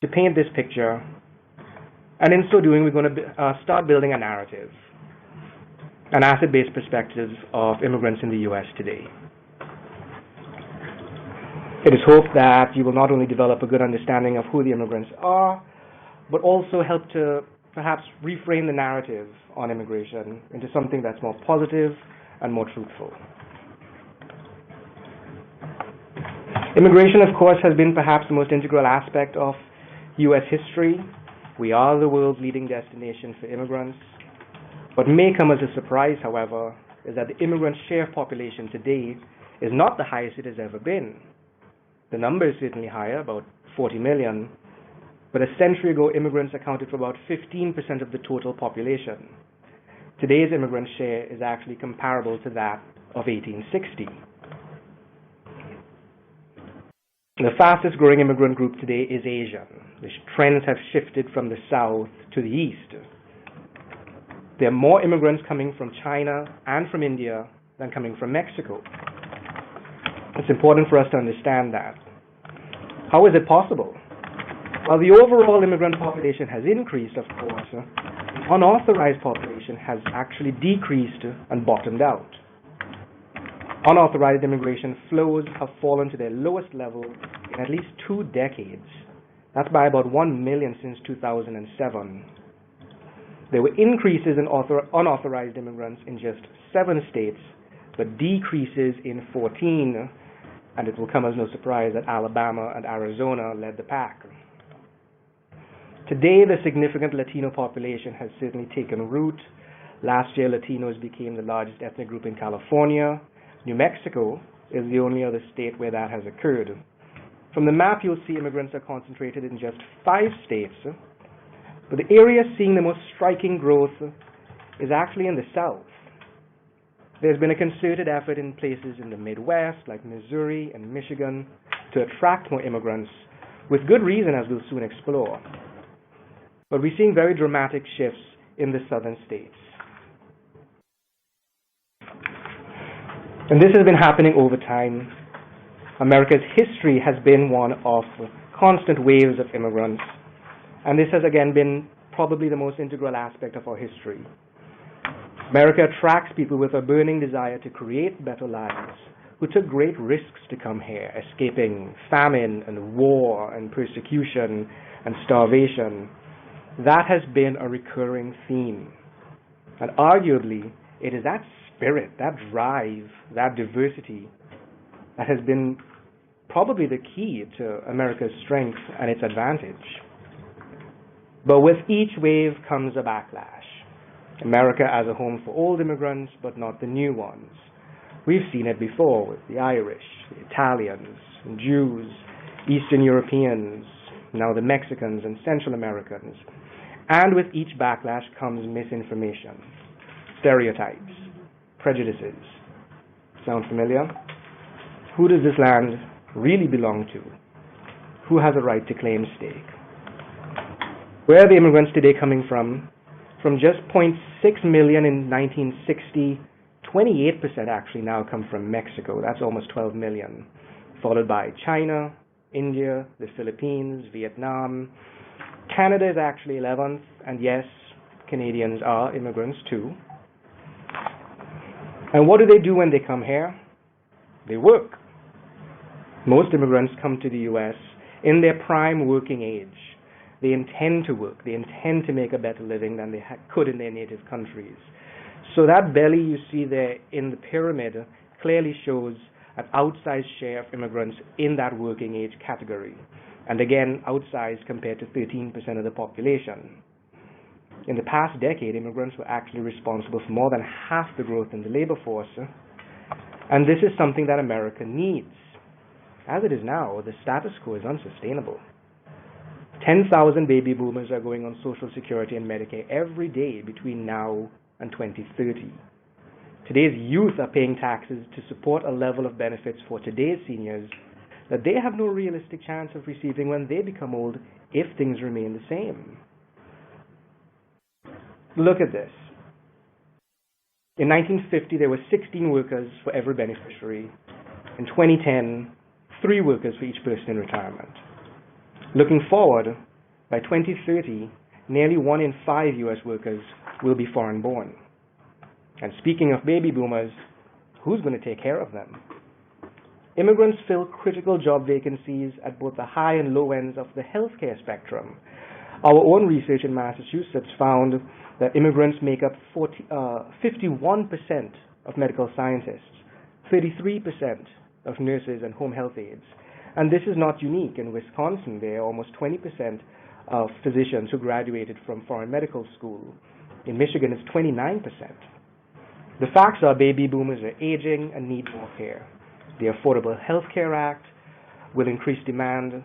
to paint this picture, and in so doing, we're going to start building a narrative, an asset-based perspective of immigrants in the U.S. today. It is hoped that you will not only develop a good understanding of who the immigrants are, but also help to perhaps reframe the narrative on immigration into something that's more positive and more truthful. Immigration, of course, has been perhaps the most integral aspect of U.S. history. We are the world's leading destination for immigrants. What may come as a surprise, however, is that the immigrant share of population today is not the highest it has ever been. The number is certainly higher, about 40 million, but a century ago, immigrants accounted for about 15% of the total population. Today's immigrant share is actually comparable to that of 1860. The fastest growing immigrant group today is Asian. The trends have shifted from the south to the east. There are more immigrants coming from China and from India than coming from Mexico. It's important for us to understand that. How is it possible? Well, the overall immigrant population has increased, of course. The unauthorized population has actually decreased and bottomed out. Unauthorized immigration flows have fallen to their lowest level in at least 2 decades. That's by about 1 million since 2007. There were increases in unauthorized immigrants in just 7 states, but decreases in 14, and it will come as no surprise that Alabama and Arizona led the pack. Today, the significant Latino population has certainly taken root. Last year, Latinos became the largest ethnic group in California. New Mexico is the only other state where that has occurred. From the map, you'll see immigrants are concentrated in just 5 states, but the area seeing the most striking growth is actually in the South. There's been a concerted effort in places in the Midwest, like Missouri and Michigan, to attract more immigrants, with good reason, as we'll soon explore. But we're seeing very dramatic shifts in the southern states. And this has been happening over time. America's history has been one of constant waves of immigrants, and this has again been probably the most integral aspect of our history. America attracts people with a burning desire to create better lives, who took great risks to come here, escaping famine and war and persecution and starvation. That has been a recurring theme. And arguably, it is that spirit, that drive, that diversity that has been probably the key to America's strength and its advantage. But with each wave comes a backlash. America as a home for old immigrants, but not the new ones. We've seen it before with the Irish, the Italians, Jews, Eastern Europeans, now the Mexicans and Central Americans. And with each backlash comes misinformation, stereotypes, prejudices. Sound familiar? Who does this land really belong to? Who has a right to claim stake? Where are the immigrants today coming from? From just 0.6 million in 1960, 28% actually now come from Mexico. That's almost 12 million. Followed by China, India, the Philippines, Vietnam. Canada is actually 11th, and yes, Canadians are immigrants too. And what do they do when they come here? They work. Most immigrants come to the U.S. in their prime working age. They intend to work. They intend to make a better living than they could in their native countries. So that belly you see there in the pyramid clearly shows an outsized share of immigrants in that working age category. And again, outsized compared to 13% of the population. In the past decade, immigrants were actually responsible for more than half the growth in the labor force. And this is something that America needs. As it is now, the status quo is unsustainable. 10,000 baby boomers are going on Social Security and Medicaid every day between now and 2030. Today's youth are paying taxes to support a level of benefits for today's seniors that they have no realistic chance of receiving when they become old if things remain the same. Look at this. In 1950, there were 16 workers for every beneficiary. In 2010, 3 workers for each person in retirement. Looking forward, By 2030, nearly 1 in 5 U.S. workers will be foreign-born. And speaking of baby boomers, who's going to take care of them? Immigrants fill critical job vacancies at both the high and low ends of the healthcare spectrum. Our own research in Massachusetts found that immigrants make up 51% of medical scientists, 33% of nurses and home health aides. And this is not unique. In Wisconsin, there are almost 20% of physicians who graduated from foreign medical school. In Michigan, it's 29%. The facts are baby boomers are aging and need more care. The Affordable Health Care Act will increase demand,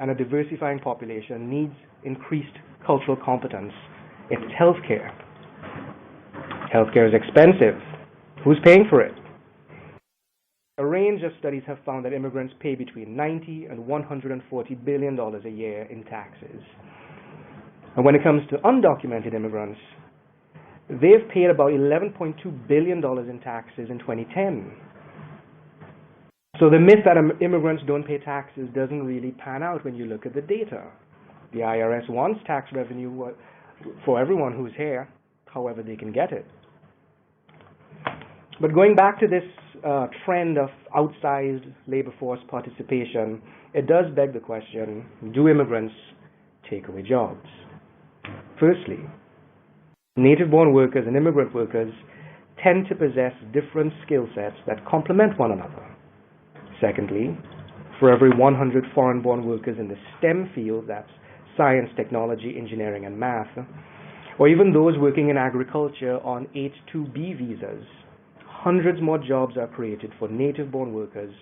and a diversifying population needs increased cultural competence in health care. Healthcare is expensive. Who's paying for it? A range of studies have found that immigrants pay between $90 and $140 billion a year in taxes. And when it comes to undocumented immigrants, they've paid about $11.2 billion in taxes in 2010. So the myth that immigrants don't pay taxes doesn't really pan out when you look at the data. The IRS wants tax revenue for everyone who's here, however they can get it. But going back to this trend of outsized labor force participation, it does beg the question, do immigrants take away jobs? Firstly, native-born workers and immigrant workers tend to possess different skill sets that complement one another. Secondly, for every 100 foreign-born workers in the STEM field, that's science, technology, engineering, and math, or even those working in agriculture on H-2B visas, hundreds more jobs are created for native-born workers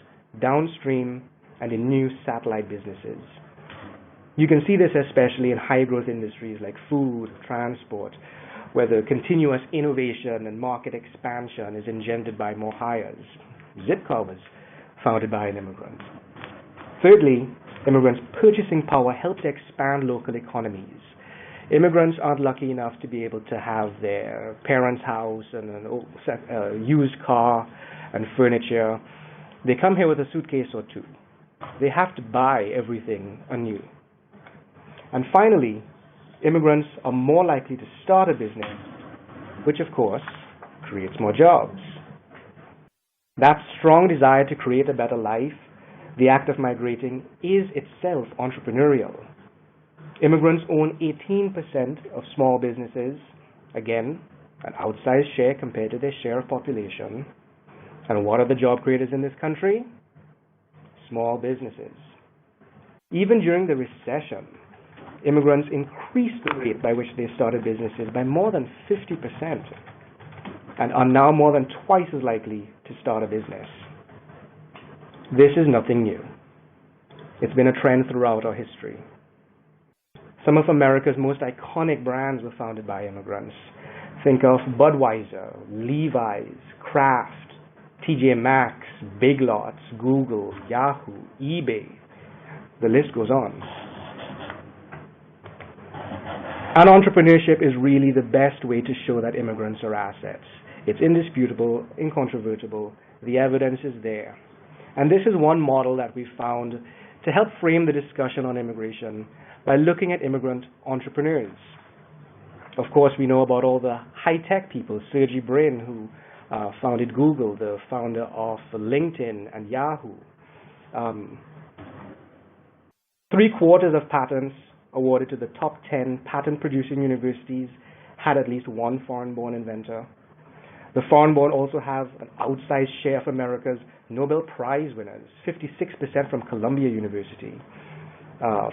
downstream and in new satellite businesses. You can see this especially in high-growth industries like food, transport, where the continuous innovation and market expansion is engendered by more hires. Zipcar was founded by an immigrant. Thirdly, immigrants' purchasing power helps expand local economies. Immigrants aren't lucky enough to be able to have their parents' house and a used car and furniture. They come here with a suitcase or two. They have to buy everything anew. And finally, immigrants are more likely to start a business, which of course creates more jobs. That strong desire to create a better life, the act of migrating, is itself entrepreneurial. Immigrants own 18% of small businesses, again, an outsized share compared to their share of population. And what are the job creators in this country? Small businesses. Even during the recession, immigrants increased the rate by which they started businesses by more than 50% and are now more than twice as likely to start a business. This is nothing new. It's been a trend throughout our history. Some of America's most iconic brands were founded by immigrants. Think of Budweiser, Levi's, Kraft, TJ Maxx, Big Lots, Google, Yahoo, eBay. The list goes on. And entrepreneurship is really the best way to show that immigrants are assets. It's indisputable, incontrovertible. The evidence is there. And this is one model that we found to help frame the discussion on immigration by looking at immigrant entrepreneurs. Of course, we know about all the high-tech people, Sergey Brin, who founded Google, the founder of LinkedIn and Yahoo. 3/4 of patents awarded to the top 10 patent-producing universities had at least one foreign-born inventor. The foreign-born also have an outsized share of America's Nobel Prize winners, 56% from Columbia University,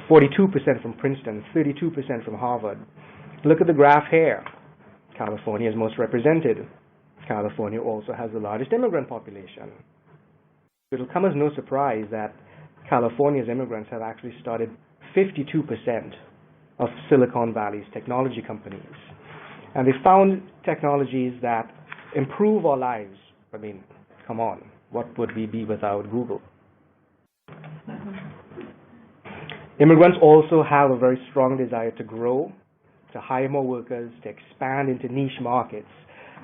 42% from Princeton, 32% from Harvard. Look at the graph here. California is most represented. California also has the largest immigrant population. It will come as no surprise that California's immigrants have actually started 52% of Silicon Valley's technology companies. And they found technologies that improve our lives. I mean, come on, what would we be without Google? Immigrants also have a very strong desire to grow, to hire more workers, to expand into niche markets.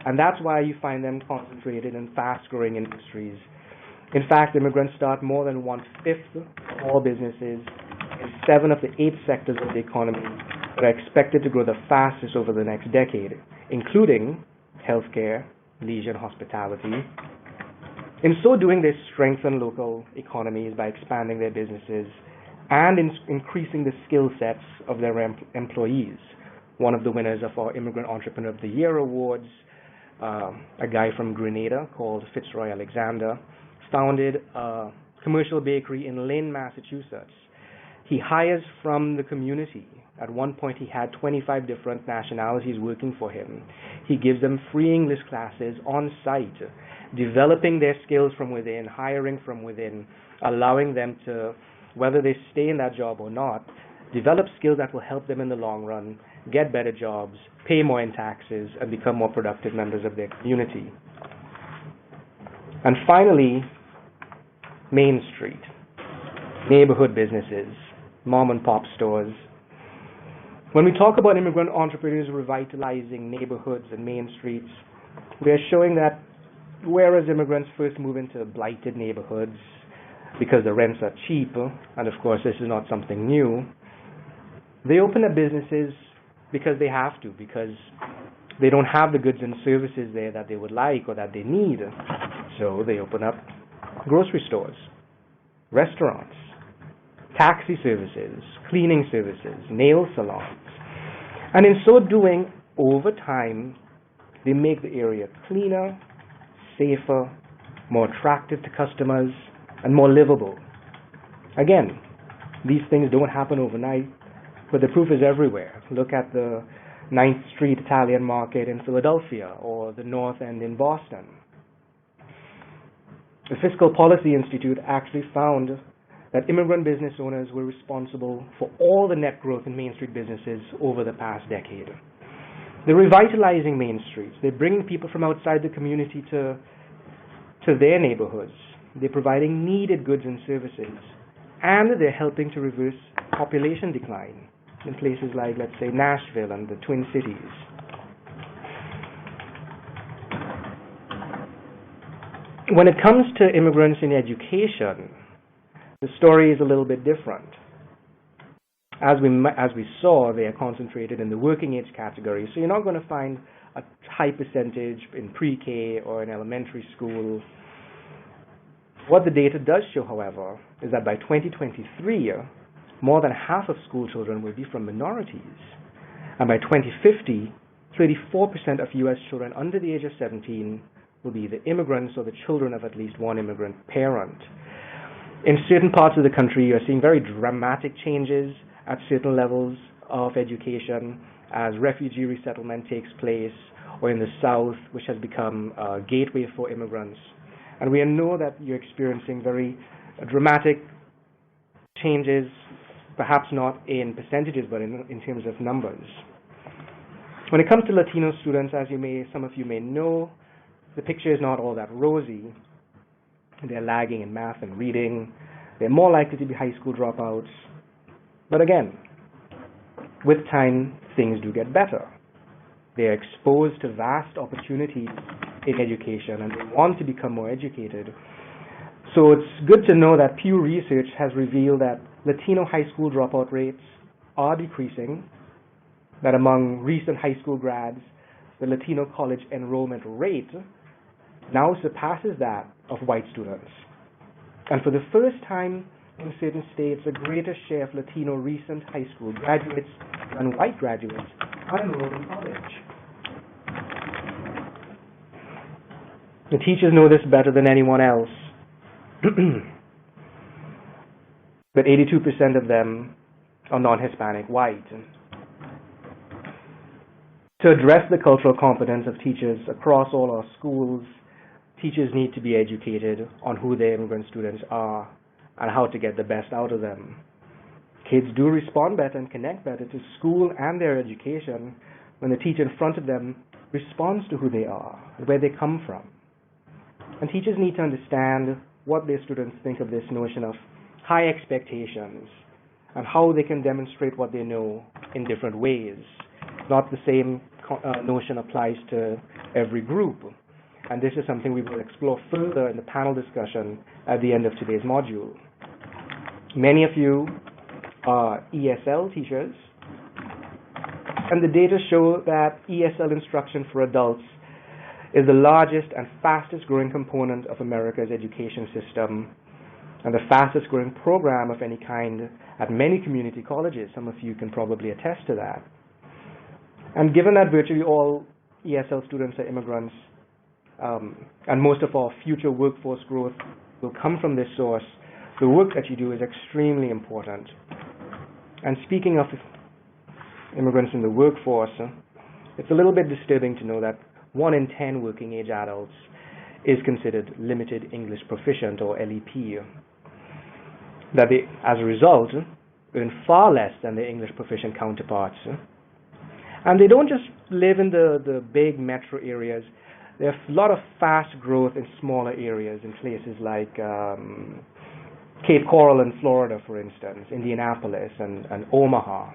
And that's why you find them concentrated in fast-growing industries. In fact, immigrants start more than 1/5 of all businesses in 7 of the 8 sectors of the economy that are expected to grow the fastest over the next decade, including healthcare, leisure, and hospitality. In so doing, they strengthen local economies by expanding their businesses and increasing the skill sets of their employees. One of the winners of our Immigrant Entrepreneur of the Year awards, a guy from Grenada called Fitzroy Alexander, founded a commercial bakery in Lynn, Massachusetts. He hires from the community. At one point, he had 25 different nationalities working for him. He gives them free English classes on site, developing their skills from within, hiring from within, allowing them to, whether they stay in that job or not, develop skills that will help them in the long run, get better jobs, pay more in taxes, and become more productive members of their community. And finally, Main Street, neighborhood businesses, mom and pop stores. When we talk about immigrant entrepreneurs revitalizing neighborhoods and main streets, we are showing that whereas immigrants first move into blighted neighborhoods because the rents are cheap, and of course this is not something new, they open up businesses because they have to, because they don't have the goods and services there that they would like or that they need. So they open up grocery stores, restaurants, taxi services, cleaning services, nail salons. And in so doing, over time, they make the area cleaner, safer, more attractive to customers, and more livable. Again, these things don't happen overnight, but the proof is everywhere. Look at the 9th Street Italian Market in Philadelphia or the North End in Boston. The Fiscal Policy Institute actually found that immigrant business owners were responsible for all the net growth in Main Street businesses over the past decade. They're revitalizing Main Streets. They're bringing people from outside the community to their neighborhoods. They're providing needed goods and services. And they're helping to reverse population decline in places like, let's say, Nashville and the Twin Cities. When it comes to immigrants in education, the story is a little bit different. As we saw, they are concentrated in the working age category, so you're not going to find a high percentage in pre-K or in elementary school. What the data does show, however, is that by 2023, more than half of school children will be from minorities. And by 2050, 34% of U.S. children under the age of 17 will be the immigrants or the children of at least one immigrant parent. In certain parts of the country, you're seeing very dramatic changes at certain levels of education as refugee resettlement takes place, or in the South, which has become a gateway for immigrants. And we know that you're experiencing very dramatic changes, perhaps not in percentages, but in terms of numbers. When it comes to Latino students, as some of you may know, the picture is not all that rosy. They're lagging in math and reading. They're more likely to be high school dropouts. But again, with time, things do get better. They're exposed to vast opportunities in education, and they want to become more educated. So it's good to know that Pew Research has revealed that Latino high school dropout rates are decreasing, that among recent high school grads, the Latino college enrollment rate now surpasses that of white students. And for the first time in certain states, a greater share of Latino recent high school graduates than white graduates are enrolled in college. The teachers know this better than anyone else. But 82% of them are non-Hispanic white. To address the cultural competence of teachers across all our schools, teachers need to be educated on who their immigrant students are and how to get the best out of them. Kids do respond better and connect better to school and their education when the teacher in front of them responds to who they are and where they come from. And teachers need to understand what their students think of this notion of high expectations and how they can demonstrate what they know in different ways. Not the same notion applies to every group. And this is something we will explore further in the panel discussion at the end of today's module. Many of you are ESL teachers. And the data show that ESL instruction for adults is the largest and fastest growing component of America's education system and the fastest growing program of any kind at many community colleges. Some of you can probably attest to that. And given that virtually all ESL students are immigrants, and most of our future workforce growth will come from this source, the work that you do is extremely important. And speaking of immigrants in the workforce, it's a little bit disturbing to know that 1 in 10 working age adults is considered limited English proficient, or LEP. That they, as a result, earn far less than their English proficient counterparts. And they don't just live in the big metro areas. There's a lot of fast growth in smaller areas in places like Cape Coral in Florida, for instance, Indianapolis and Omaha.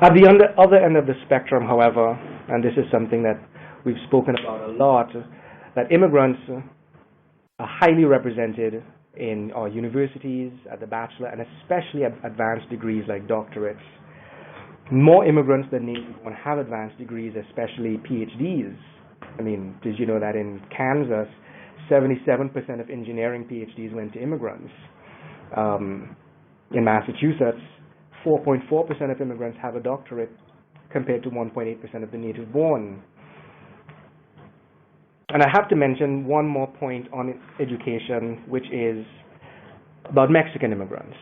At the other end of the spectrum, however, and this is something that we've spoken about a lot, that immigrants are highly represented in our universities, at the bachelor, and especially at advanced degrees like doctorates. More immigrants than native born have advanced degrees, especially PhDs. I mean, did you know that in Kansas, 77% of engineering PhDs went to immigrants? In Massachusetts, 4.4% of immigrants have a doctorate compared to 1.8% of the native born. And I have to mention one more point on education, which is about Mexican immigrants.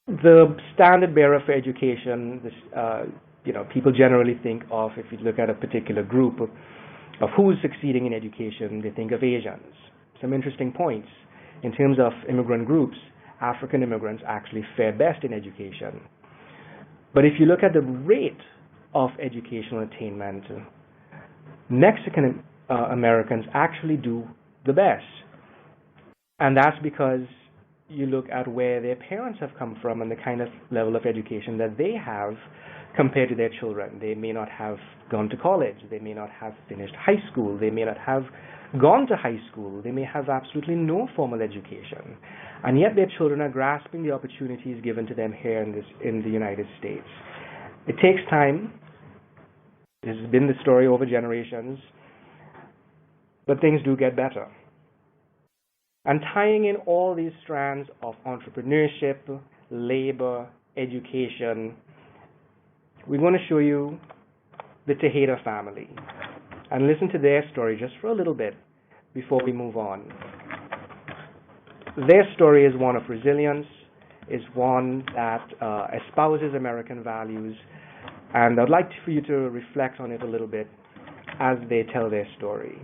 The standard bearer for education, people generally think of, if you look at a particular group of who's succeeding in education, they think of Asians. Some interesting points. In terms of immigrant groups, African immigrants actually fare best in education. But if you look at the rate of educational attainment, Mexican Americans actually do the best. And that's because you look at where their parents have come from and the kind of level of education that they have compared to their children. They may not have gone to college. They may not have finished high school. They may not have gone to high school. They may have absolutely no formal education. And yet their children are grasping the opportunities given to them here in the United States. It takes time. This has been the story over generations. But things do get better. And tying in all these strands of entrepreneurship, labor, education, we're going to show you the Tejeda family and listen to their story just for a little bit before we move on. Their story is one of resilience, is one that espouses American values, and I'd like for you to reflect on it a little bit as they tell their story.